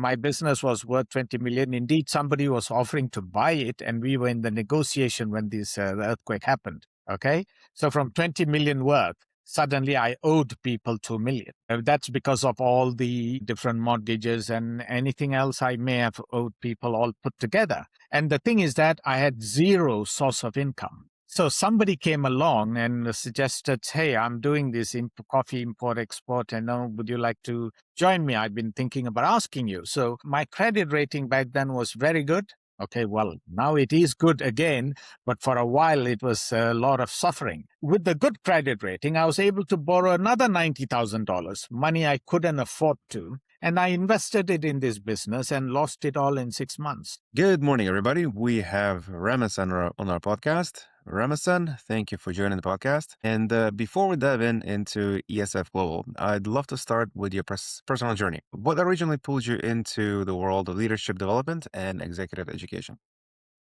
my business was worth 20 million. Indeed, somebody was offering to buy it, and we were in the negotiation when this earthquake happened. Okay. So from 20 million worth, suddenly I owed people 2 million. That's because of all the different mortgages and anything else I may have owed people all put together. And the thing is that I had zero source of income. So somebody came along and suggested, hey, I'm doing this coffee import export, and would you like to join me? I've been thinking about asking you. So my credit rating back then was very good. Okay, well, now it is good again, but for a while it was a lot of suffering. With the good credit rating, I was able to borrow another $90,000, money I couldn't afford to. And I invested it in this business and lost it all in 6 months. Good morning, everybody. We have Ramesan on our podcast. Ramesan, thank you for joining the podcast. And before we dive into ESF Global, I'd love to start with your personal journey. What originally pulled you into the world of leadership development and executive education?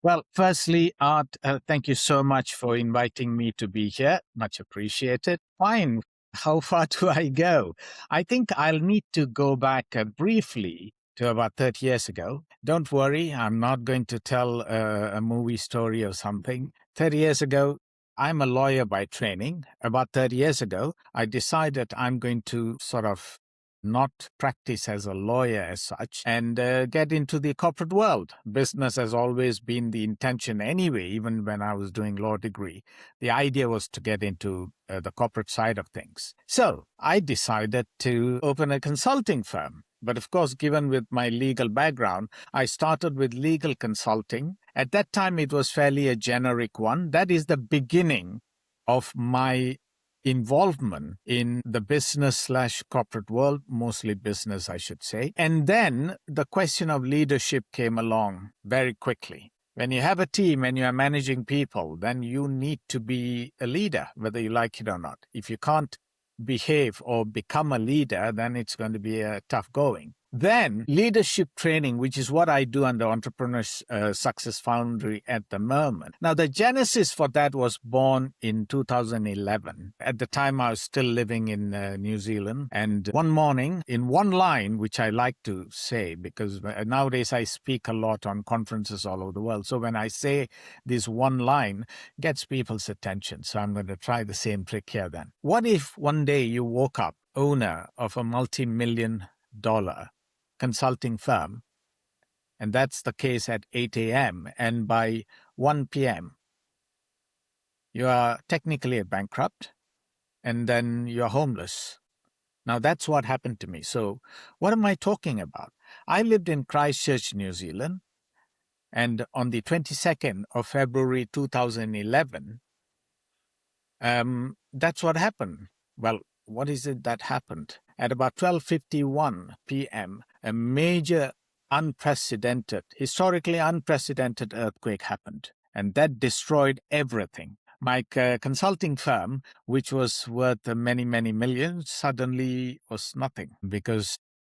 Well, firstly, Art, thank you so much for inviting me to be here. Much appreciated. Fine. How far do I go? I think I'll need to go back briefly to about 30 years ago. Don't worry, I'm not going to tell a movie story or something. 30 years ago, I'm a lawyer by training. About 30 years ago, I decided I'm going to sort of not practice as a lawyer as such and get into the corporate world. Business has always been the intention anyway, even when I was doing law degree. The idea was to get into the corporate side of things. So I decided to open a consulting firm. But of course, given with my legal background, I started with legal consulting. At that time, it was fairly a generic one. That is the beginning of my involvement in the business/corporate world, mostly business, I should say. And then the question of leadership came along very quickly. When you have a team and you are managing people, then you need to be a leader, whether you like it or not. If you can't behave or become a leader, then it's going to be a tough going. Then leadership training, which is what I do under Entrepreneur Success Foundry at the moment. Now, the genesis for that was born in 2011. At the time, I was still living in New Zealand. And one morning, in one line, which I like to say, because nowadays I speak a lot on conferences all over the world. So when I say this one line, it gets people's attention. So I'm going to try the same trick here then. What if one day you woke up owner of a multi-million-dollar consulting firm, and that's the case at 8 a.m. and by 1 p.m. you are technically a bankrupt, and then you're homeless. Now that's what happened to me. So what am I talking about? I lived in Christchurch, New Zealand, and on the 22nd of February 2011, that's what happened. Well, what is it that happened? At about 12:51 p.m., a major historically unprecedented earthquake happened, and that destroyed everything. My consulting firm, which was worth many, many millions, suddenly was nothing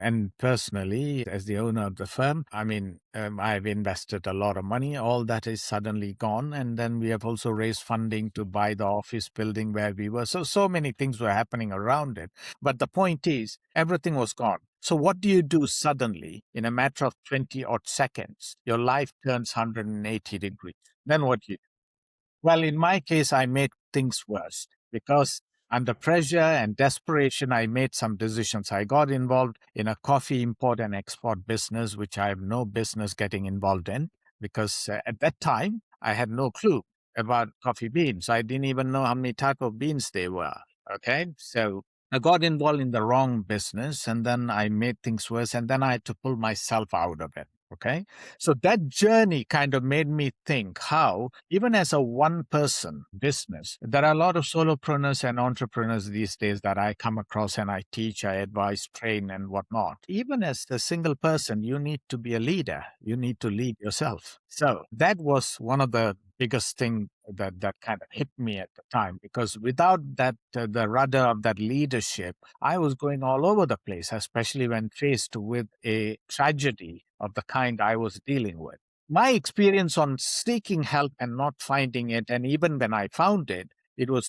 and personally, as the owner of the firm, I've invested a lot of money. All that is suddenly gone. And then we have also raised funding to buy the office building where we were. So many things were happening around it. But the point is, everything was gone. So what do you do suddenly in a matter of 20 odd seconds? Your life turns 180 degrees. Then what do you do? Well, in my case, I made things worse because under pressure and desperation, I made some decisions. I got involved in a coffee import and export business, which I have no business getting involved in because at that time, I had no clue about coffee beans. I didn't even know how many type of beans they were. Okay. So I got involved in the wrong business and then I made things worse and then I had to pull myself out of it. Okay. So that journey kind of made me think how, even as a one-person business, there are a lot of solopreneurs and entrepreneurs these days that I come across and I teach, I advise, train, and whatnot. Even as a single person, you need to be a leader. You need to lead yourself. So that was one of the biggest thing that kind of hit me at the time, because without that, the rudder of that leadership, I was going all over the place, especially when faced with a tragedy of the kind I was dealing with. My experience on seeking help and not finding it, and even when I found it, it was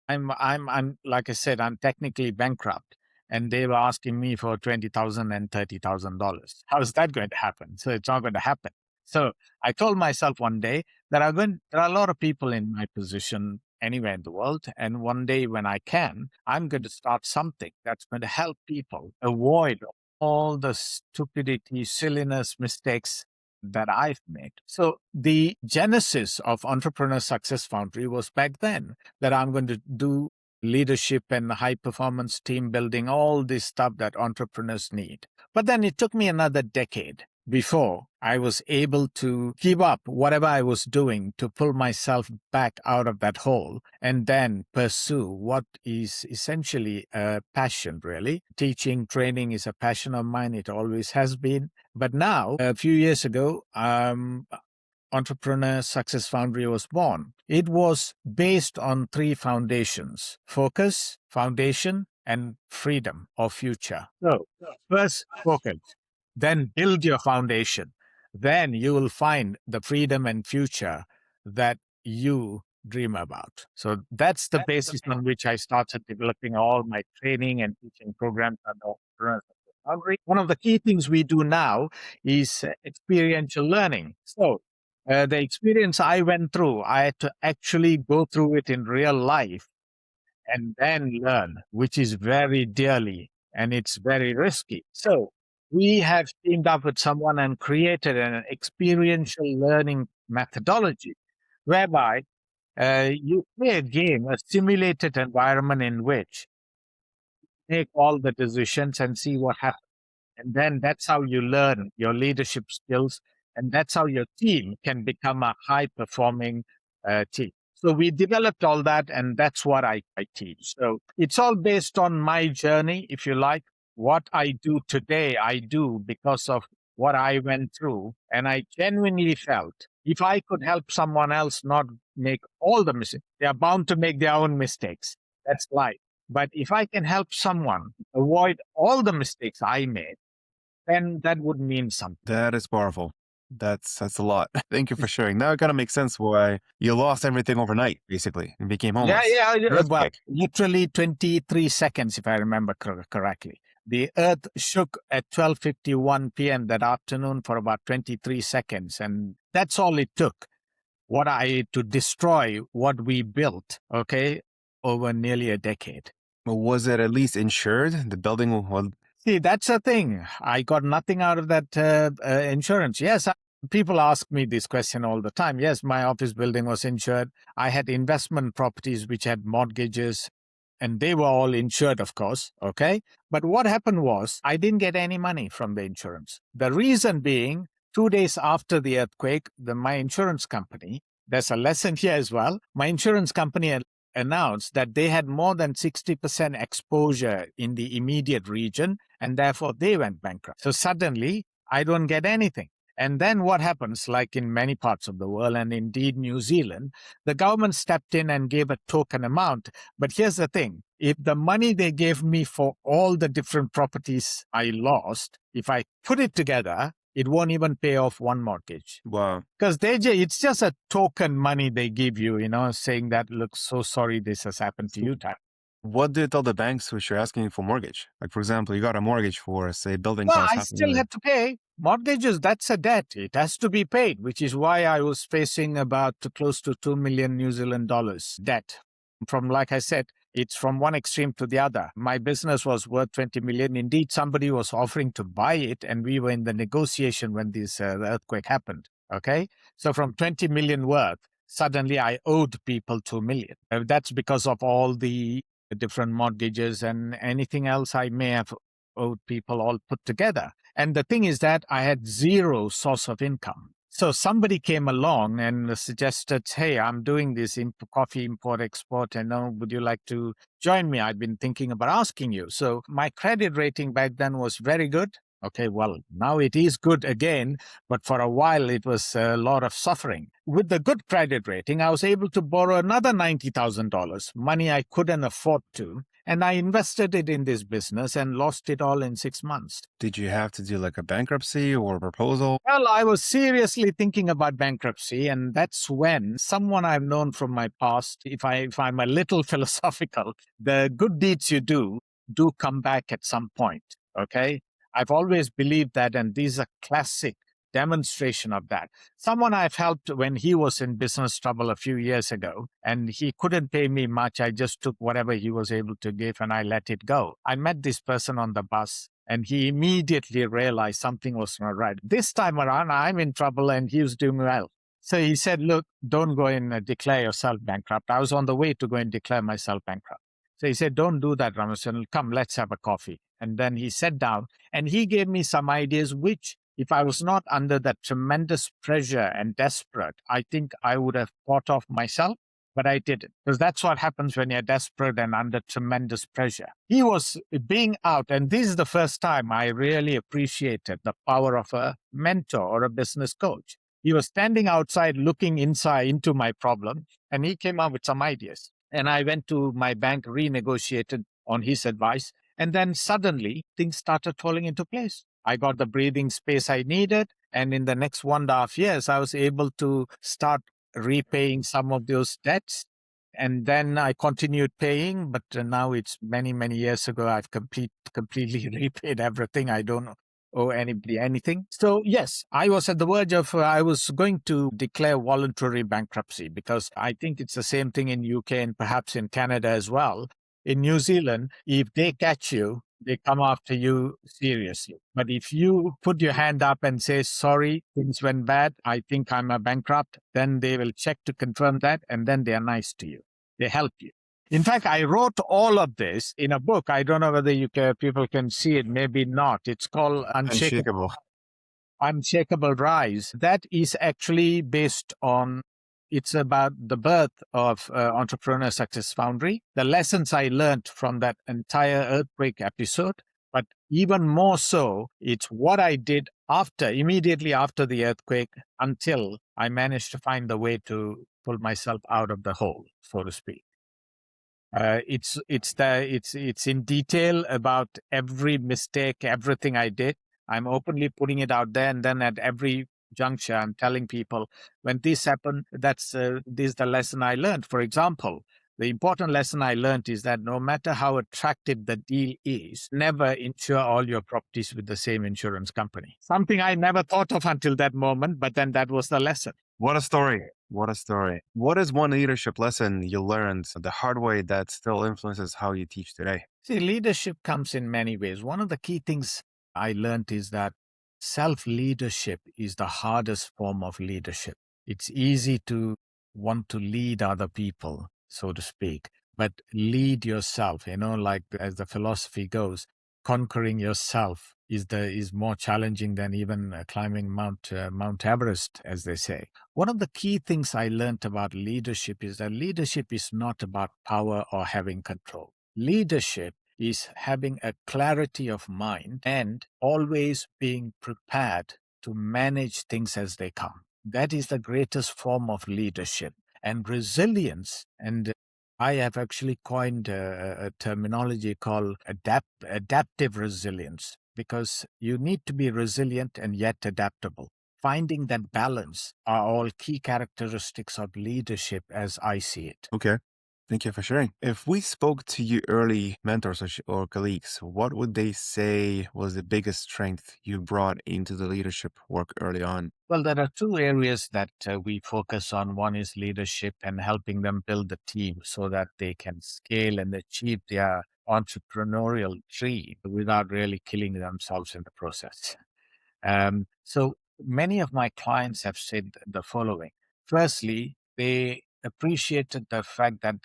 I'm like I said, I'm technically bankrupt. and they were asking me for $20,000 and $30,000. How is that going to happen? So it's not going to happen. So I told myself one day that there are a lot of people in my position anywhere in the world. And one day when I can, I'm going to start something that's going to help people avoid all the stupidity, silliness, mistakes that I've made. So the genesis of Entrepreneur Success Foundry was back then that I'm going to do leadership and high performance team building, all this stuff that entrepreneurs need. But then it took me another decade before I was able to give up whatever I was doing to pull myself back out of that hole and then pursue what is essentially a passion, really. Teaching, training is a passion of mine. It always has been. But now, a few years ago, Entrepreneur Success Foundry was born. It was based on three foundations: focus, foundation, and freedom or future. So, first, focus. Then build your foundation. Then you will find the freedom and future that you dream about. So that's the basis on which I started developing all my training and teaching programs at the Entrepreneur Success Foundry. One of the key things we do now is experiential learning. So the experience I went through, I had to actually go through it in real life and then learn, which is very dearly and it's very risky. So we have teamed up with someone and created an experiential learning methodology whereby you play a game, a simulated environment in which you make all the decisions and see what happens. And then that's how you learn your leadership skills. And that's how your team can become a high performing team. So we developed all that, and that's what I teach. So it's all based on my journey, if you like. What I do today, I do because of what I went through. And I genuinely felt if I could help someone else not make all the mistakes, they are bound to make their own mistakes. That's life. But if I can help someone avoid all the mistakes I made, then that would mean something. That is powerful. That's a lot. Thank you for sharing. Now it kind of makes sense why you lost everything overnight, basically, and became homeless. Well, literally 23 seconds, if I remember correctly. The earth shook at 12:51 p.m. that afternoon for about 23 seconds. And that's all it took to destroy what we built, okay, over nearly a decade. Was it at least insured? The building was... See, that's the thing. I got nothing out of that insurance. Yes, people ask me this question all the time. Yes, my office building was insured. I had investment properties which had mortgages, and they were all insured, of course. Okay. But what happened was I didn't get any money from the insurance. The reason being, 2 days after the earthquake, my insurance company, there's a lesson here as well. My insurance company announced that they had more than 60% exposure in the immediate region, and therefore they went bankrupt. So suddenly, I don't get anything. And then what happens, like in many parts of the world, and indeed New Zealand, the government stepped in and gave a token amount. But here's the thing. If the money they gave me for all the different properties I lost, if I put it together, it won't even pay off one mortgage. Wow. Because it's just a token money they give you, saying that, look, so sorry this has happened to you. What do you tell the banks which are asking for mortgage? Like, for example, you got a mortgage for, say, building Well, costs. I still had to pay. Mortgages, that's a debt. It has to be paid, which is why I was facing about close to 2 million New Zealand dollars debt. Like I said, it's from one extreme to the other. My business was worth 20 million. Indeed, somebody was offering to buy it, and we were in the negotiation when this earthquake happened. Okay. So from 20 million worth, suddenly I owed people 2 million. That's because of all the different mortgages and anything else I may have owed people all put together. And the thing is that I had zero source of income. So somebody came along and suggested, hey, I'm doing this coffee import export, and would you like to join me? I've been thinking about asking you. So my credit rating back then was very good. Okay, well, now it is good again, but for a while it was a lot of suffering. With the good credit rating, I was able to borrow another $90,000, money I couldn't afford to. And I invested it in this business and lost it all in 6 months. Did you have to do like a bankruptcy or a proposal? Well, I was seriously thinking about bankruptcy. And that's when someone I've known from my past, if I'm a little philosophical, the good deeds you do do come back at some point. Okay. I've always believed that, and these are classic demonstration of that. Someone I've helped when he was in business trouble a few years ago, and he couldn't pay me much. I just took whatever he was able to give and I let it go. I met this person on the bus and he immediately realized something was not right. This time around, I'm in trouble and he was doing well. So he said, look, don't go and declare yourself bankrupt. I was on the way to go and declare myself bankrupt. So he said, don't do that, Ramesan. Come, let's have a coffee. And then he sat down and he gave me some ideas, which if I was not under that tremendous pressure and desperate, I think I would have thought of myself, but I didn't. Because that's what happens when you're desperate and under tremendous pressure. He was being out, and this is the first time I really appreciated the power of a mentor or a business coach. He was standing outside looking inside into my problem, and he came up with some ideas. And I went to my bank, renegotiated on his advice, and then suddenly things started falling into place. I got the breathing space I needed. And in the next 1.5 years, I was able to start repaying some of those debts. And then I continued paying, but now it's many, many years ago. I've completely repaid everything. I don't owe anybody anything. So yes, I was at the verge of, I was going to declare voluntary bankruptcy because I think it's the same thing in UK and perhaps in Canada as well. In New Zealand, if they catch you, they come after you seriously. But if you put your hand up and say, sorry, things went bad, I think I'm a bankrupt, then they will check to confirm that, and then they are nice to you. They help you. In fact, I wrote all of this in a book. I don't know whether people can see it, maybe not. It's called Unshakable Rise. That is actually based on, it's about the birth of Entrepreneur Success Foundry, the lessons I learned from that entire earthquake episode. But even more so, it's what I did immediately after the earthquake, until I managed to find the way to pull myself out of the hole, so to speak. It's in detail about every mistake, everything I did. I'm openly putting it out there, and then at every juncture, I'm telling people when this happened, this is the lesson I learned. For example, the important lesson I learned is that no matter how attractive the deal is, never insure all your properties with the same insurance company. Something I never thought of until that moment, but then that was the lesson. What a story. What a story. What is one leadership lesson you learned the hard way that still influences how you teach today? See, leadership comes in many ways. One of the key things I learned is that self-leadership is the hardest form of leadership. It's easy to want to lead other people, so to speak, but lead yourself, like as the philosophy goes, conquering yourself is more challenging than even climbing Mount Everest, as they say. One of the key things I learned about leadership is that leadership is not about power or having control. Leadership is having a clarity of mind and always being prepared to manage things as they come. That is the greatest form of leadership. And resilience, and I have actually coined a terminology called adaptive resilience, because you need to be resilient and yet adaptable. Finding that balance are all key characteristics of leadership as I see it. Okay. Thank you for sharing. If we spoke to you early mentors or colleagues, what would they say was the biggest strength you brought into the leadership work early on? Well, there are two areas that we focus on. One is leadership and helping them build a team so that they can scale and achieve their entrepreneurial dream without really killing themselves in the process. So many of my clients have said the following. Firstly, they appreciated the fact that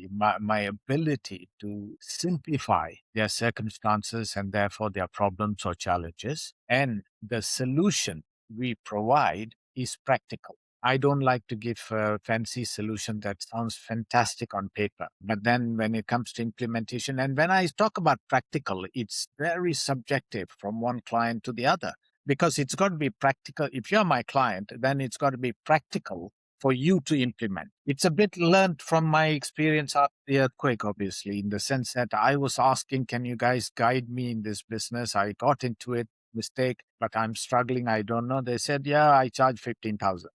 my ability to simplify their circumstances and therefore their problems or challenges, and the solution we provide is practical. I don't like to give a fancy solution that sounds fantastic on paper. But then when it comes to implementation, and when I talk about practical, it's very subjective from one client to the other, because it's got to be practical. If you're my client, then it's got to be practical for you to implement. It's a bit learned from my experience after the earthquake, obviously, in the sense that I was asking, can you guys guide me in this business? I got into it, mistake, but I'm struggling. I don't know. They said, yeah, I charge 15,000.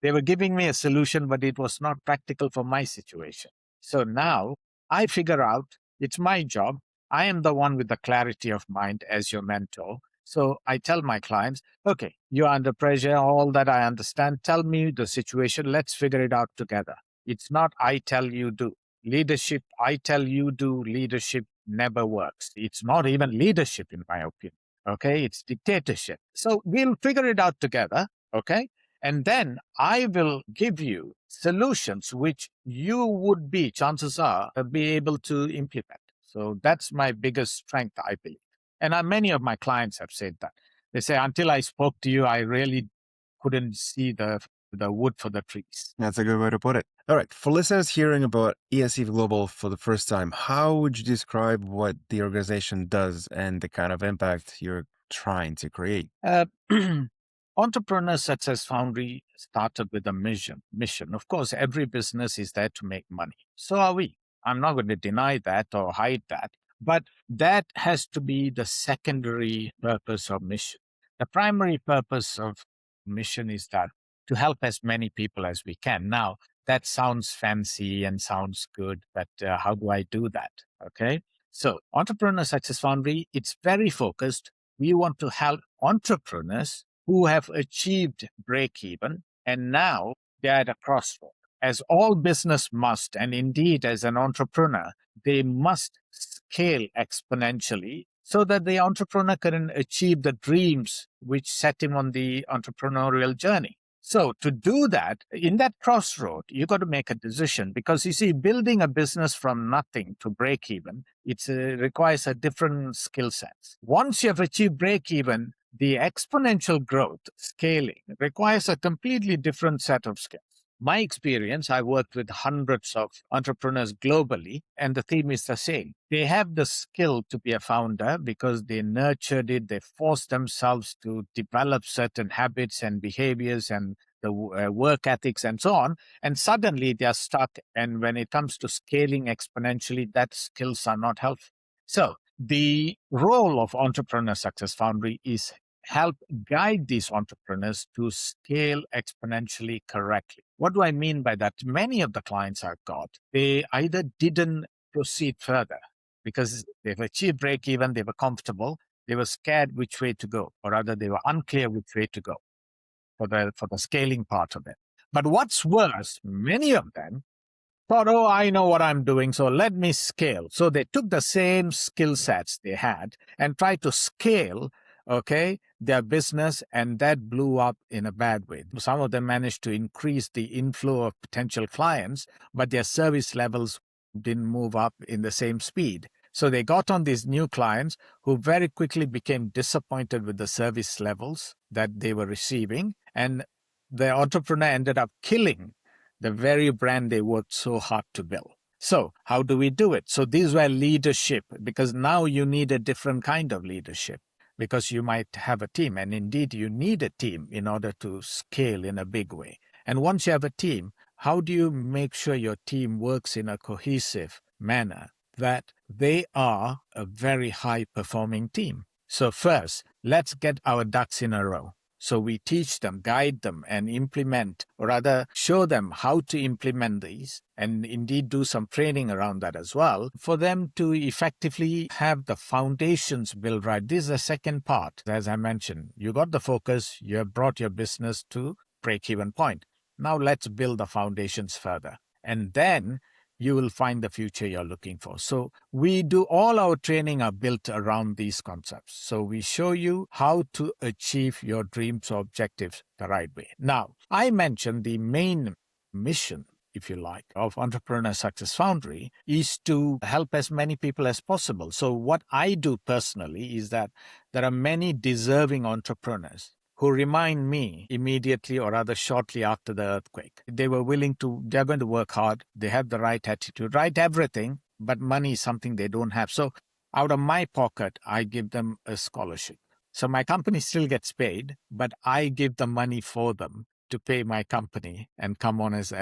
They were giving me a solution, but it was not practical for my situation. So now I figure out it's my job. I am the one with the clarity of mind as your mentor. So I tell my clients, okay, you're under pressure, all that I understand. Tell me the situation. Let's figure it out together. It's not I tell you do. Leadership, I tell you do, leadership never works. It's not even leadership, in my opinion. Okay, it's dictatorship. So we'll figure it out together. Okay. And then I will give you solutions which you would be, chances are, be able to implement. So that's my biggest strength, I believe. And many of my clients have said that. They say, until I spoke to you, I really couldn't see the wood for the trees. That's a good way to put it. All right. For listeners hearing about ESF Global for the first time, how would you describe what the organization does and the kind of impact you're trying to create? Entrepreneur Success Foundry started with a mission. Of course, every business is there to make money. So are we. I'm not going to deny that or hide that. But that has to be the secondary purpose of mission. The primary purpose of mission is that to help as many people as we can. Now, that sounds fancy and sounds good, but how do I do that? Okay. So, Entrepreneur Success Foundry, it's very focused. We want to help entrepreneurs who have achieved break even and now they're at a crossroad. As all business must, and indeed as an entrepreneur, they must scale exponentially so that the entrepreneur can achieve the dreams which set him on the entrepreneurial journey. So to do that, in that crossroad, you got to make a decision because you see, building a business from nothing to break even, it requires a different skill set. Once you have achieved break even, the exponential growth scaling requires a completely different set of skills. My experience, I worked with hundreds of entrepreneurs globally, and the theme is the same. They have the skill to be a founder because they nurtured it, they forced themselves to develop certain habits and behaviors and the work ethics and so on. And suddenly they are stuck. And when it comes to scaling exponentially, that skills are not helpful. So the role of Entrepreneur Success Foundry is help guide these entrepreneurs to scale exponentially correctly. What do I mean by that? Many of the clients I've got, they either didn't proceed further because they've achieved break even, they were comfortable, they were scared which way to go, or rather they were unclear which way to go for the scaling part of it. But what's worse, many of them thought, oh, I know what I'm doing, so let me scale. So they took the same skill sets they had and tried to scale, okay, their business, and that blew up in a bad way. Some of them managed to increase the inflow of potential clients, but their service levels didn't move up in the same speed. So they got on these new clients who very quickly became disappointed with the service levels that they were receiving, and the entrepreneur ended up killing the very brand they worked so hard to build. So how do we do it? So these were leadership, because now you need a different kind of leadership because you might have a team. And indeed, you need a team in order to scale in a big way. And once you have a team, how do you make sure your team works in a cohesive manner that they are a very high performing team? So first, let's get our ducks in a row. So we teach them, guide them, and implement, or rather show them how to implement these, and indeed do some training around that as well, for them to effectively have the foundations built right. This is the second part. As I mentioned, you got the focus, you have brought your business to break-even point. Now let's build the foundations further. And then you will find the future you're looking for. So we do all our training are built around these concepts. So we show you how to achieve your dreams or objectives the right way. Now, I mentioned the main mission, if you like, of Entrepreneur Success Foundry is to help as many people as possible. So what I do personally is that there are many deserving entrepreneurs who remind me immediately or rather shortly after the earthquake. They're going to work hard, they have the right attitude, right everything, but money is something they don't have. So out of my pocket, I give them a scholarship. So my company still gets paid, but I give the money for them to pay my company and come on as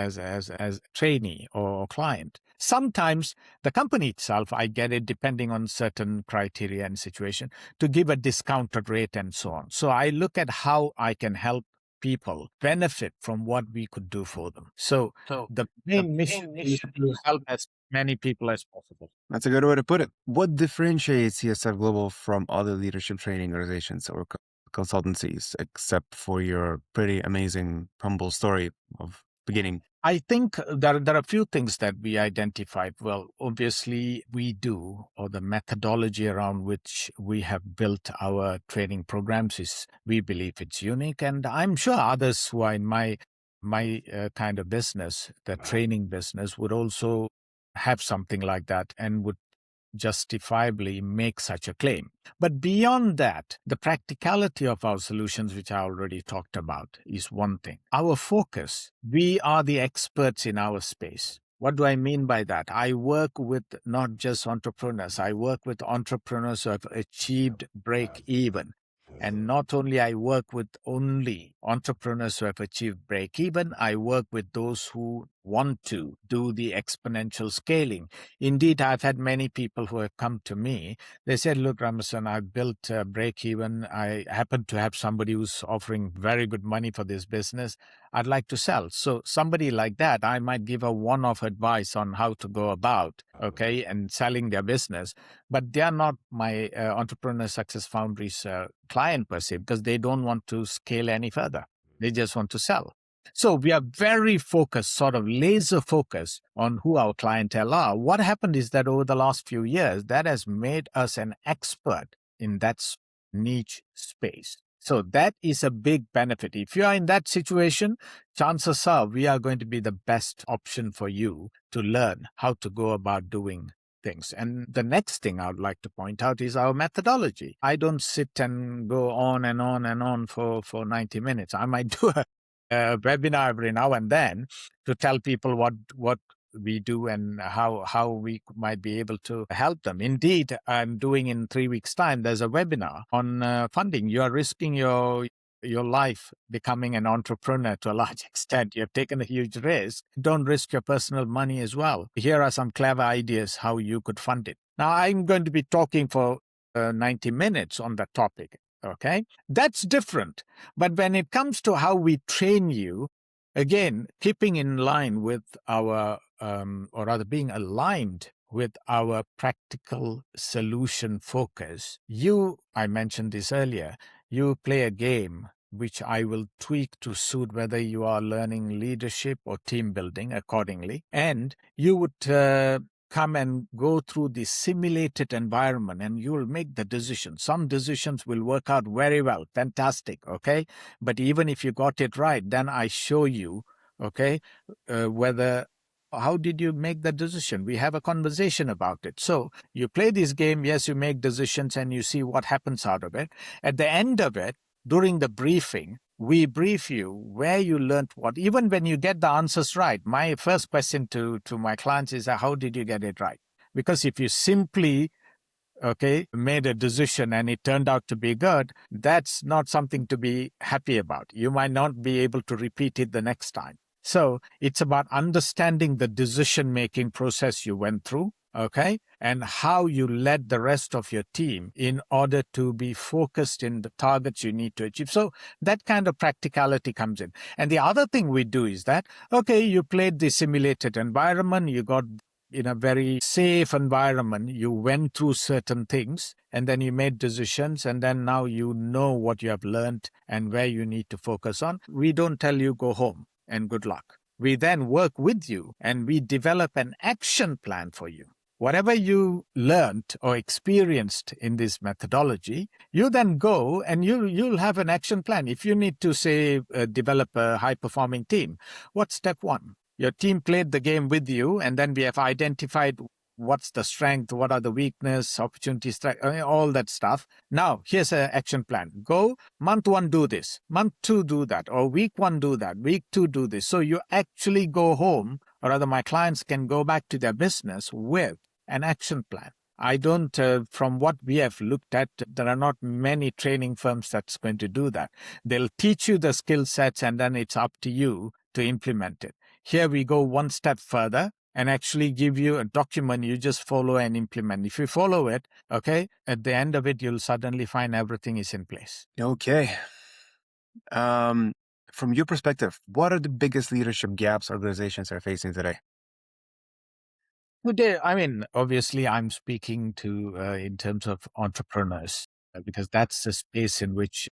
trainee or client. Sometimes the company itself, I get it depending on certain criteria and situation, to give a discounted rate and so on. So I look at how I can help people benefit from what we could do for them. So the main mission is to help as many people as possible. That's a good way to put it. What differentiates ESF Global from other leadership training organizations or consultancies, except for your pretty amazing, humble story of beginning? I think there are a few things that we identified. Well, obviously, we do, or the methodology around which we have built our training programs is, we believe it's unique. And I'm sure others who are in my kind of business, the training business, would also have something like that and would justifiably make such a claim. But beyond that, the practicality of our solutions, which I already talked about, is one thing. Our focus, we are the experts in our space. What do I mean by that? I work with not just entrepreneurs, I work with entrepreneurs who have achieved break even. And not only I work with only entrepreneurs who have achieved break even, I work with those who want to do the exponential scaling. Indeed, I've had many people who have come to me. They said, look, Ramesan, I've built break even. I happen to have somebody who's offering very good money for this business. I'd like to sell. So somebody like that, I might give a one-off advice on how to go about, okay, and selling their business. But they are not my Entrepreneur Success Foundry's client per se, because they don't want to scale any further. They just want to sell. So we are very focused, sort of laser focused on who our clientele are. What happened is that over the last few years, that has made us an expert in that niche space. So that is a big benefit. If you are in that situation, chances are we are going to be the best option for you to learn how to go about doing things. And the next thing I would like to point out is our methodology. I don't sit and go on and on and on for 90 minutes. I might do a webinar every now and then to tell people what we do and how we might be able to help them. Indeed, I'm doing in 3 weeks' time, there's a webinar on funding. You are risking your life becoming an entrepreneur to a large extent. You've taken a huge risk. Don't risk your personal money as well. Here are some clever ideas how you could fund it. Now, I'm going to be talking for 90 minutes on that topic. Okay, that's different. But when it comes to how we train you, again, keeping in line with our, or rather being aligned with our practical solution focus, I mentioned this earlier, you play a game which I will tweak to suit whether you are learning leadership or team building accordingly. And you would come and go through the simulated environment and you will make the decision. Some decisions will work out very well. Fantastic. Okay. But even if you got it right, then I show you, okay, how did you make the decision? We have a conversation about it. So you play this game. Yes, you make decisions and you see what happens out of it. At the end of it, during the briefing, we brief you where you learned what. Even when you get the answers right, my first question to my clients is, how did you get it right? Because if you simply, okay, made a decision and it turned out to be good, that's not something to be happy about. You might not be able to repeat it the next time. So it's about understanding the decision-making process you went through, okay, and how you led the rest of your team in order to be focused in the targets you need to achieve. So that kind of practicality comes in. And the other thing we do is that, okay, you played the simulated environment, you got in a very safe environment, you went through certain things and then you made decisions and then now you know what you have learned and where you need to focus on. We don't tell you go home and good luck. We then work with you and we develop an action plan for you. Whatever you learned or experienced in this methodology, you then go and you'll have an action plan. If you need to, say, develop a high-performing team, what's step one? Your team played the game with you, and then we have identified what's the strength, what are the weakness, opportunities, all that stuff. Now, here's an action plan. Go, month one, do this. Month two, do that. Or week one, do that. Week two, do this. So you actually go home, or rather my clients can go back to their business with an action plan. I don't, from what we have looked at, there are not many training firms that's going to do that. They'll teach you the skill sets, and then it's up to you to implement it. Here we go one step further and actually give you a document you just follow and implement. If you follow it, okay, at the end of it, you'll suddenly find everything is in place. Okay. From your perspective, what are the biggest leadership gaps organizations are facing today? Today, I mean, obviously, I'm speaking to in terms of entrepreneurs because that's the space in which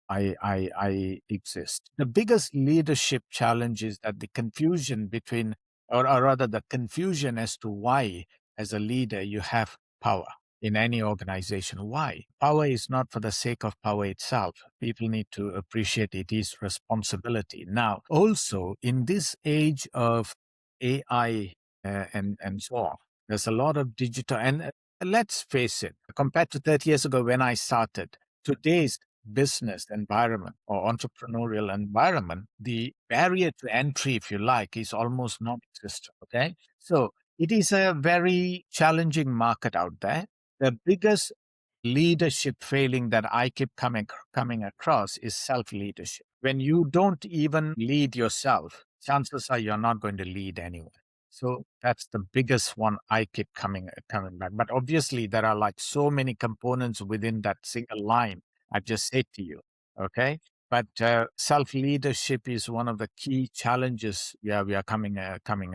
I exist. The biggest leadership challenge is that the confusion between, or rather, the confusion as to why, as a leader, you have power in any organization. Why? Power is not for the sake of power itself. People need to appreciate it is responsibility. Now, also in this age of AI and so on. There's a lot of digital, and let's face it, compared to 30 years ago when I started, today's business environment or entrepreneurial environment, the barrier to entry, if you like, is almost non-existent. Okay, so it is a very challenging market out there. The biggest leadership failing that I keep coming across is self-leadership. When you don't even lead yourself, chances are you're not going to lead anyone. So that's the biggest one I keep coming back. But obviously, there are like so many components within that single line I've just said to you. Okay, but self leadership is one of the key challenges we are coming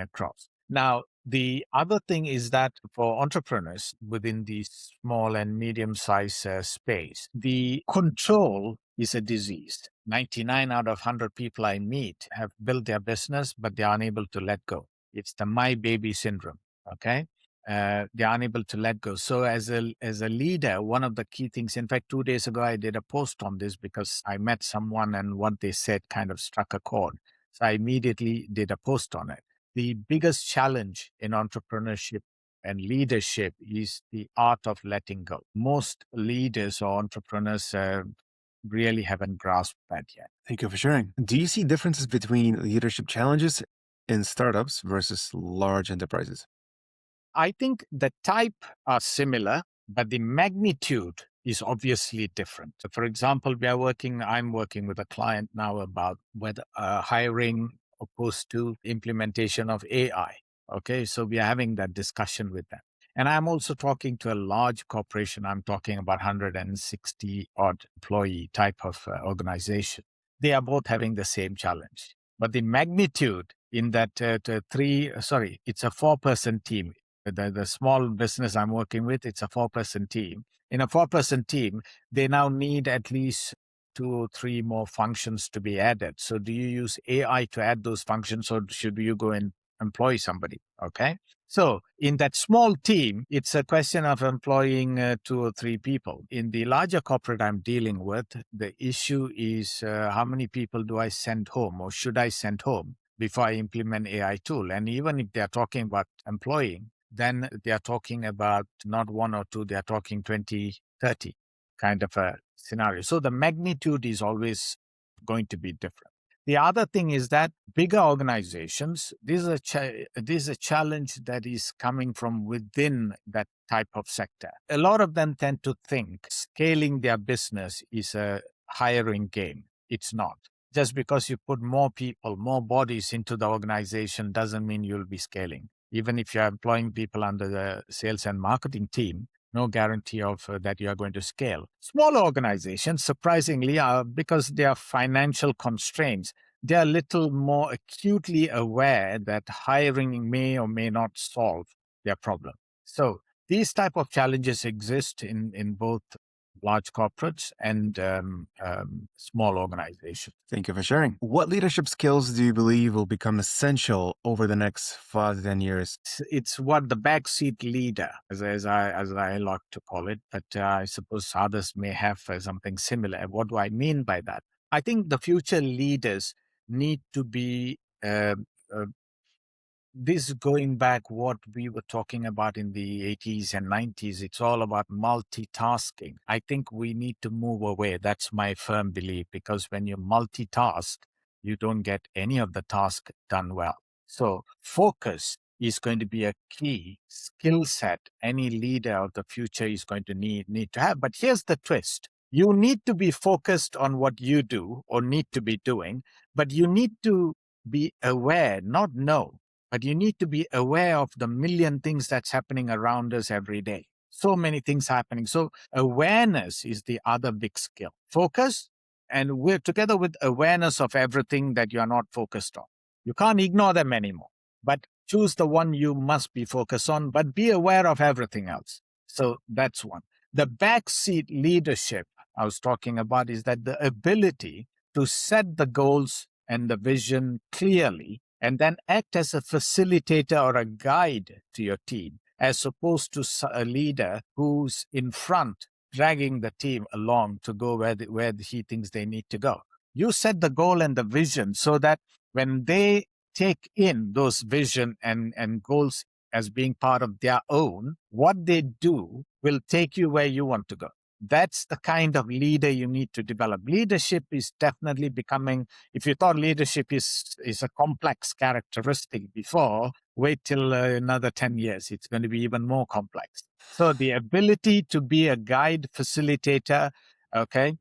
across. Now, the other thing is that for entrepreneurs within the small and medium size space, the control is a disease. 99 out of 100 people I meet have built their business, but they are unable to let go. It's the my baby syndrome. Okay. They're unable to let go. So as a leader, one of the key things, in fact, 2 days ago, I did a post on this because I met someone and what they said kind of struck a chord. So I immediately did a post on it. The biggest challenge in entrepreneurship and leadership is the art of letting go. Most leaders or entrepreneurs really haven't grasped that yet. Thank you for sharing. Do you see differences between leadership challenges in startups versus large enterprises? I think the type are similar, but the magnitude is obviously different. So for example, I'm working with a client now about whether hiring opposed to implementation of AI. Okay, so we are having that discussion with them. And I'm also talking to a large corporation. I'm talking about 160 odd employee type of organization. They are both having the same challenge. But the magnitude in that it's a 4-person team. The small business I'm working with, it's a 4-person team. In a 4-person team, they now need at least 2 or 3 more functions to be added. So do you use AI to add those functions or should you go and employ somebody? Okay. So in that small team, it's a question of employing 2 or 3 people. In the larger corporate I'm dealing with, the issue is how many people do I send home or should I send home before I implement AI tool? And even if they're talking about employing, then they are talking about not 1 or 2, they are talking 20, 30 kind of a scenario. So the magnitude is always going to be different. The other thing is that bigger organizations, this is a challenge that is coming from within that type of sector. A lot of them tend to think scaling their business is a hiring game. It's not. Just because you put more people, more bodies into the organization doesn't mean you'll be scaling. Even if you're employing people under the sales and marketing team, no guarantee of that you are going to scale. Smaller organizations, surprisingly, because they are financial constraints, they are a little more acutely aware that hiring may or may not solve their problem. So these type of challenges exist in both large corporates and small organizations. Thank you for sharing. What leadership skills do you believe will become essential over the next 5 to 10 years? It's what the backseat leader, as I like to call it, but I suppose others may have something similar. What do I mean by that? I think the future leaders need to be uh, this going back what we were talking about in the 80s and 90s. It's all about multitasking. I think we need to move away. That's my firm belief, because when you multitask, you don't get any of the task done well. So focus is going to be a key skill set any leader of the future is going to need to have. But here's the twist. You need to be focused on what you do or need to be doing, but you need to be aware, not know, but you need to be aware of the million things that's happening around us every day. So many things happening. So awareness is the other big skill. Focus, and we're together with awareness of everything that you are not focused on. You can't ignore them anymore, but choose the one you must be focused on, but be aware of everything else. So that's one. The backseat leadership I was talking about is that the ability to set the goals and the vision clearly and then act as a facilitator or a guide to your team, as opposed to a leader who's in front dragging the team along to go where he thinks they need to go. You set the goal and the vision so that when they take in those vision and goals as being part of their own, what they do will take you where you want to go. That's the kind of leader you need to develop. Leadership is definitely becoming, if you thought leadership is a complex characteristic before, wait till another 10 years. It's going to be even more complex. So the ability to be a guide facilitator, okay,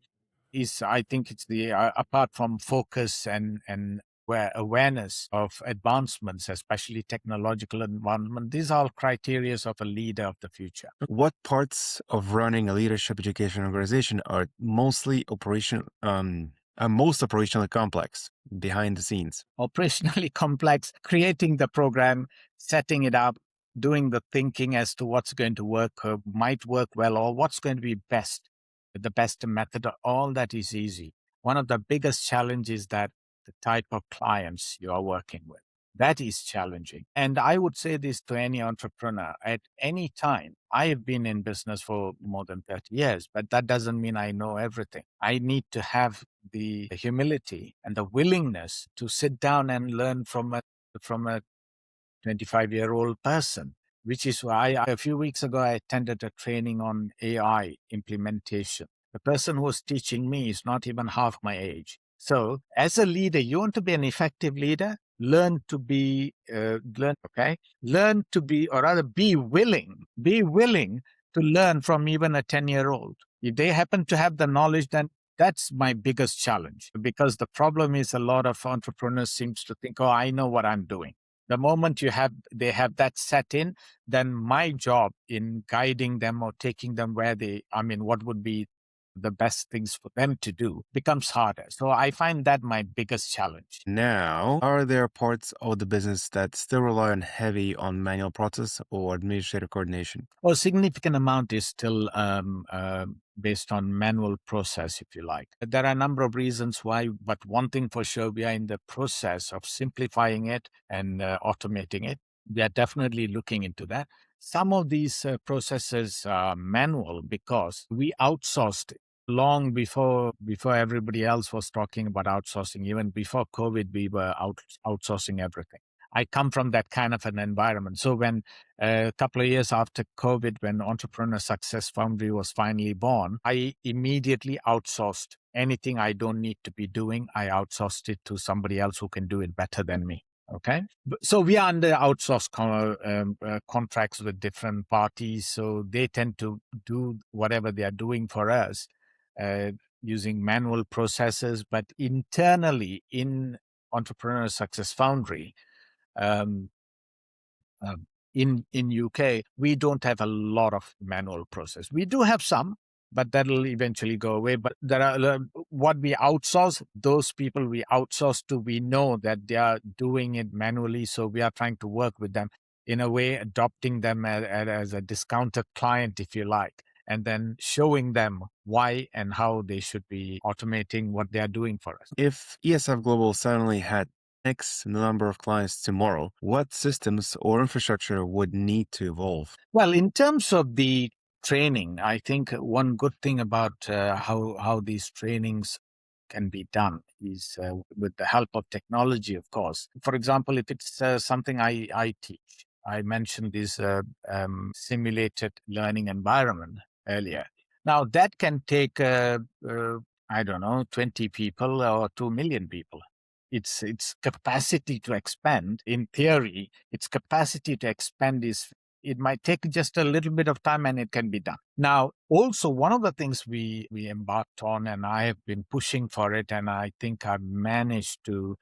is, I think it's the, apart from focus and where awareness of advancements, especially technological advancement, these are all criteria of a leader of the future. What parts of running a leadership education organization are mostly most operationally complex behind the scenes? Operationally complex, creating the program, setting it up, doing the thinking as to what's going to work, might work well, or what's going to be best, the best method, all that is easy. One of the biggest challenges is that the type of clients you are working with. That is challenging. And I would say this to any entrepreneur at any time. I have been in business for more than 30 years, but that doesn't mean I know everything. I need to have the humility and the willingness to sit down and learn from a 25-year-old person, which is why a few weeks ago I attended a training on AI implementation. The person who was teaching me is not even half my age. So as a leader, you want to be an effective leader, learn to be, or rather be willing to learn from even a 10-year-old. If they happen to have the knowledge, then that's my biggest challenge, because the problem is a lot of entrepreneurs seems to think, oh, I know what I'm doing. The moment they have that set in, then my job in guiding them or taking them what would be the best things for them to do becomes harder. So I find that my biggest challenge. Now, are there parts of the business that still rely heavy on manual process or administrative coordination? A significant amount is still based on manual process, if you like. There are a number of reasons why, but one thing for sure, we are in the process of simplifying it and automating it. We are definitely looking into that. Some of these processes are manual because we outsourced long before everybody else was talking about outsourcing. Even before COVID, we were outsourcing everything. I come from that kind of an environment. So when a couple of years after COVID, when Entrepreneur Success Foundry was finally born, I immediately outsourced anything I don't need to be doing. I outsourced it to somebody else who can do it better than me. Okay. So we are under outsourced contracts with different parties. So they tend to do whatever they are doing for us using manual processes. But internally in Entrepreneur Success Foundry, um, in UK, we don't have a lot of manual process. We do have some, but that'll eventually go away. But there are what we outsource, those people we outsource to, we know that they are doing it manually. So we are trying to work with them in a way, adopting them as a discounted client, if you like, and then showing them why and how they should be automating what they are doing for us. If ESF Global suddenly had X number of clients tomorrow, what systems or infrastructure would need to evolve? Well, in terms of the training, I think one good thing about how these trainings can be done is with the help of technology, of course. For example, if it's something I teach, I mentioned this simulated learning environment earlier. Now, that can take, I don't know, 20 people or 2 million people. Its capacity to expand, in theory, its capacity to expand is, it might take just a little bit of time and it can be done. Now, also, one of the things we embarked on, and I have been pushing for it, and I think I've managed to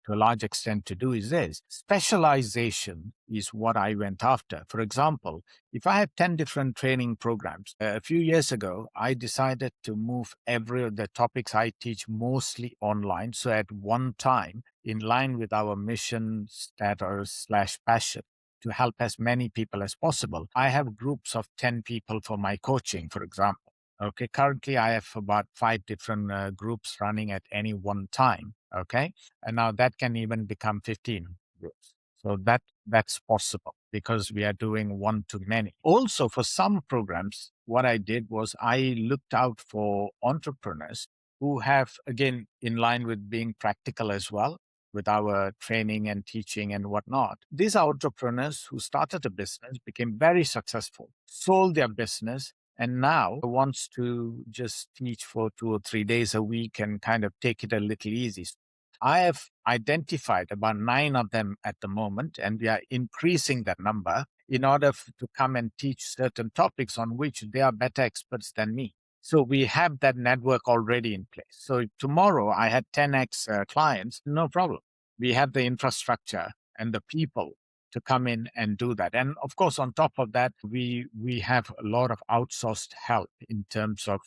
to a large extent to do is this. Specialization is what I went after. For example, if I have 10 different training programs, a few years ago, I decided to move every of the topics I teach mostly online. So at one time, in line with our mission status / passion, to help as many people as possible, I have groups of 10 people for my coaching, for example. Okay, currently I have about 5 different groups running at any one time. Okay, and now that can even become 15 groups. So that's possible because we are doing one to many. Also, for some programs, what I did was I looked out for entrepreneurs who have, again, in line with being practical as well, with our training and teaching and whatnot. These are entrepreneurs who started a business, became very successful, sold their business, and now wants to just teach for 2 or 3 days a week and kind of take it a little easy. I have identified about 9 of them at the moment, and we are increasing that number in order to come and teach certain topics on which they are better experts than me. So we have that network already in place. So tomorrow I had 10x clients, no problem. We have the infrastructure and the people to come in and do that. And of course, on top of that, we have a lot of outsourced help in terms of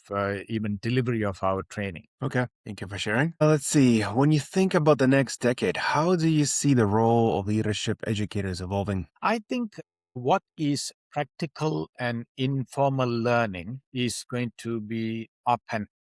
even delivery of our training. Okay, thank you for sharing. Let's see. When you think about the next decade, how do you see the role of leadership educators evolving? I think what is practical and informal learning is going to be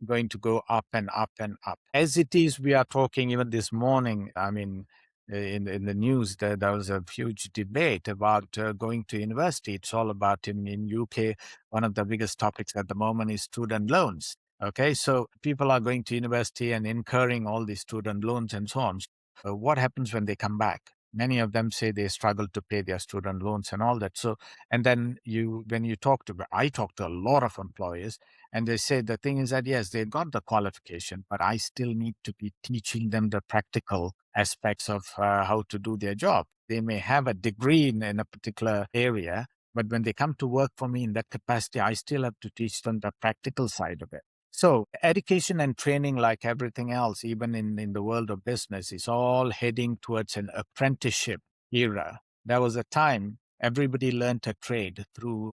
going to go up and up and up. As it is, we are talking even this morning. I mean, in the news, there was a huge debate about going to university. It's all about in UK. One of the biggest topics at the moment is student loans. Okay, so people are going to university and incurring all these student loans and so on. What happens when they come back? Many of them say they struggle to pay their student loans and all that. So, and then when you I talk to a lot of employers, and they say the thing is that yes, they got the qualification, but I still need to be teaching them the practical aspects of how to do their job. They may have a degree in a particular area, but when they come to work for me in that capacity, I still have to teach them the practical side of it. So education and training, like everything else, even in the world of business, is all heading towards an apprenticeship era. There was a time everybody learned a trade through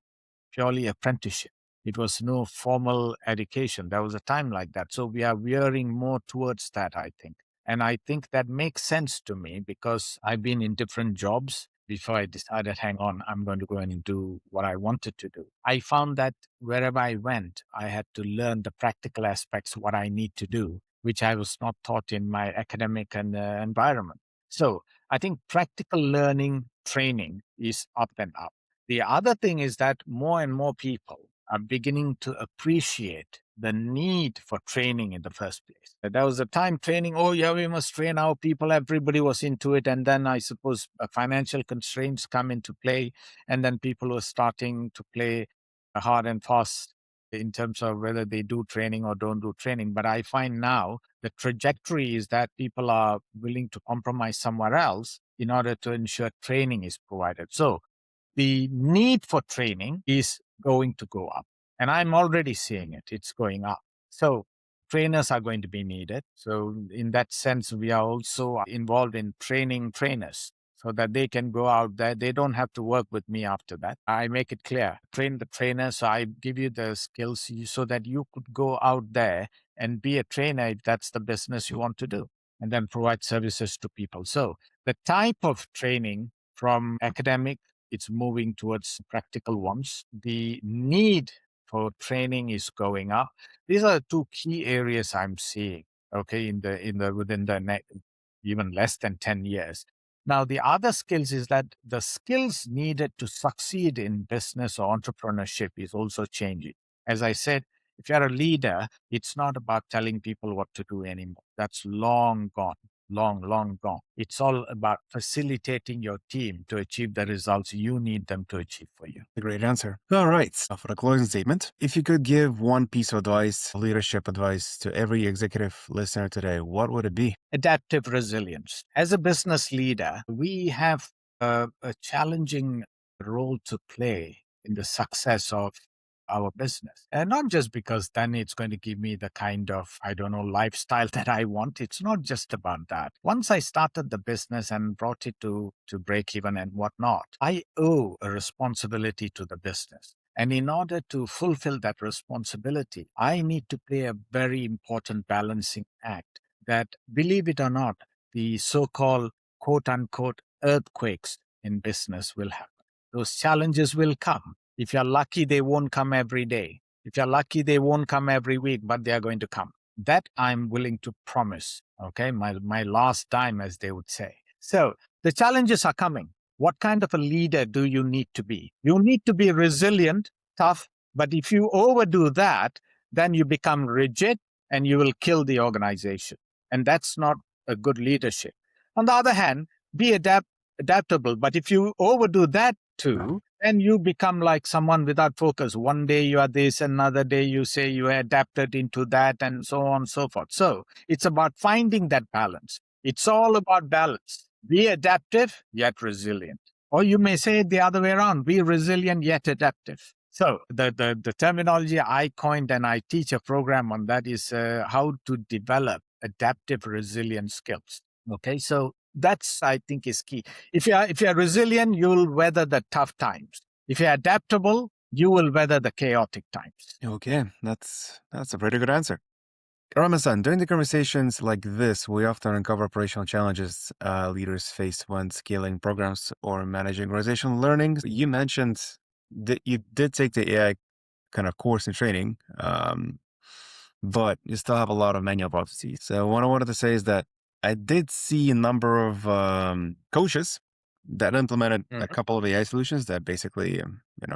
purely apprenticeship. It was no formal education. There was a time like that. So we are veering more towards that, I think. And I think that makes sense to me because I've been in different jobs before I decided, hang on, I'm going to go and do what I wanted to do. I found that wherever I went, I had to learn the practical aspects, what I need to do, which I was not taught in my academic and environment. So I think practical learning training is up and up. The other thing is that more and more people are beginning to appreciate the need for training in the first place. There was a time training, oh yeah, we must train our people. Everybody was into it. And then I suppose financial constraints come into play. And then people were starting to play hard and fast in terms of whether they do training or don't do training. But I find now the trajectory is that people are willing to compromise somewhere else in order to ensure training is provided. So the need for training is going to go up. And I'm already seeing it. It's going up. So trainers are going to be needed. So in that sense, we are also involved in training trainers so that they can go out there. They don't have to work with me after that. I make it clear, train the trainer. So I give you the skills so that you could go out there and be a trainer if that's the business you want to do, and then provide services to people. So the type of training from academic, it's moving towards practical ones. The need for training is going up. These are two key areas I'm seeing. Okay, within the even less than 10 years. Now, the other skills is that the skills needed to succeed in business or entrepreneurship is also changing. As I said, if you're a leader, it's not about telling people what to do anymore. That's long gone. Long gone. It's all about facilitating your team to achieve the results you need them to achieve for you. A great answer. All right. For the closing statement, if you could give one piece of advice, leadership advice to every executive listener today, what would it be? Adaptive resilience. As a business leader, we have a challenging role to play in the success of our business. And not just because then it's going to give me the kind of, I don't know, lifestyle that I want. It's not just about that. Once I started the business and brought it to break even and whatnot, I owe a responsibility to the business. And in order to fulfill that responsibility, I need to play a very important balancing act that, believe it or not, the so-called quote unquote earthquakes in business will happen. Those challenges will come. If you're lucky, they won't come every day. If you're lucky, they won't come every week, but they are going to come. That I'm willing to promise. Okay. My last dime, as they would say. So the challenges are coming. What kind of a leader do you need to be? You need to be resilient, tough, but if you overdo that, then you become rigid and you will kill the organization. And that's not a good leadership. On the other hand, be adaptable. But if you overdo that too, then you become like someone without focus. One day you are this, another day you say you are adapted into that, and so on and so forth. So it's about finding that balance. It's all about balance. Be adaptive, yet resilient. Or you may say it the other way around, be resilient, yet adaptive. So the terminology I coined, and I teach a program on that, is how to develop adaptive resilient skills. Okay, so that's, I think, is key. If you're resilient, you'll weather the tough times. If you're adaptable, you will weather the chaotic times. Okay, that's a pretty good answer. Ramesan, during the conversations like this, we often uncover operational challenges leaders face when scaling programs or managing organizational learning. You mentioned that you did take the AI kind of course and training, but you still have a lot of manual processes. So what I wanted to say is that I did see a number of coaches that implemented a couple of AI solutions that basically,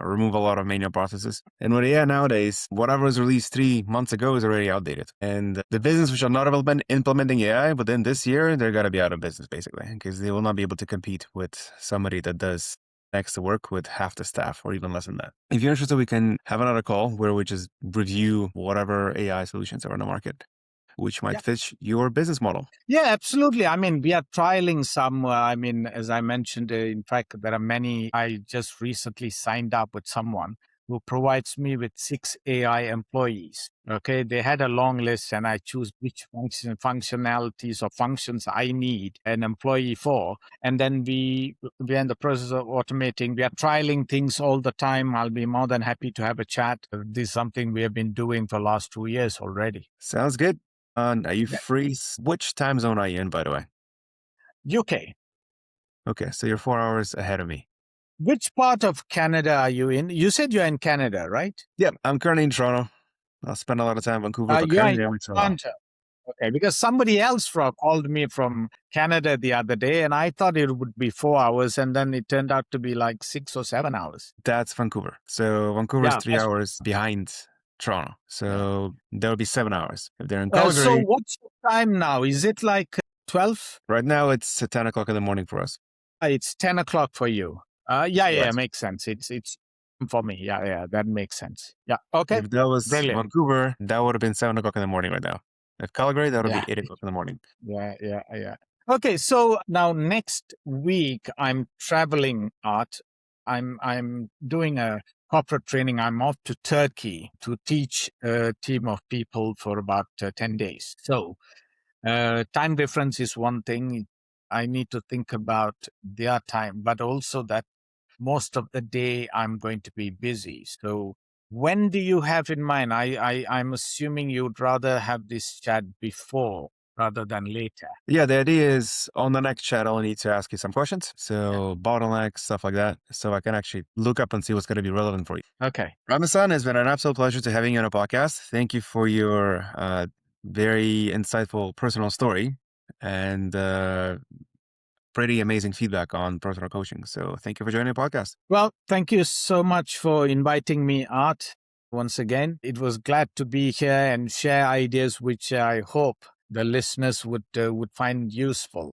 remove a lot of manual processes. And with AI nowadays, whatever was released 3 months ago is already outdated. And the business which are not implementing AI within this year, they're going to be out of business basically, because they will not be able to compete with somebody that does next to work with half the staff or even less than that. If you're interested, we can have another call where we just review whatever AI solutions are on the market, which might fit your business model. Yeah, absolutely. I mean, we are trialing some. As I mentioned, in fact, there are many. I just recently signed up with someone who provides me with 6 AI employees. Okay, they had a long list, and I choose which functionalities or functions I need an employee for, and then we're in the process of automating. We are trialing things all the time. I'll be more than happy to have a chat. This is something we have been doing for the last 2 years already. Sounds good. Are you free? Which time zone are you in, by the way? UK. Okay, so you're 4 hours ahead of me. Which part of Canada are you in? You said you're in Canada, right? Yep, I'm currently in Toronto. I'll spend a lot of time in Vancouver, but You're in currently I'm in Toronto. Toronto. Okay, because somebody else called me from Canada the other day, and I thought it would be 4 hours, and then it turned out to be like 6 or 7 hours. That's Vancouver. So Vancouver's 3 hours behind Toronto. So there'll be 7 hours. If they're in Calgary. So what's the time now? Is it like 12? Right now it's 10 o'clock in the morning for us. It's 10 o'clock for you. Yes. Makes sense. It's for me. Yeah, that makes sense. Yeah, okay. If that was Brilliant. Vancouver, that would have been 7 o'clock in the morning right now. If Calgary, that would be 8 o'clock in the morning. Yeah. Okay, so now next week I'm traveling out. I'm doing a corporate training. I'm off to Turkey to teach a team of people for about 10 days. So time difference is one thing. I need to think about their time, but also that most of the day I'm going to be busy. So when do you have in mind? I'm assuming you'd rather have this chat before rather than later. Yeah, the idea is on the next chat, I'll need to ask you some questions. So bottlenecks, stuff like that. So I can actually look up and see what's going to be relevant for you. Okay. Ramesan, it's been an absolute pleasure to having you on a podcast. Thank you for your very insightful personal story and pretty amazing feedback on personal coaching. So thank you for joining the podcast. Well, thank you so much for inviting me, Art. Once again, it was glad to be here and share ideas which I hope the listeners would find useful.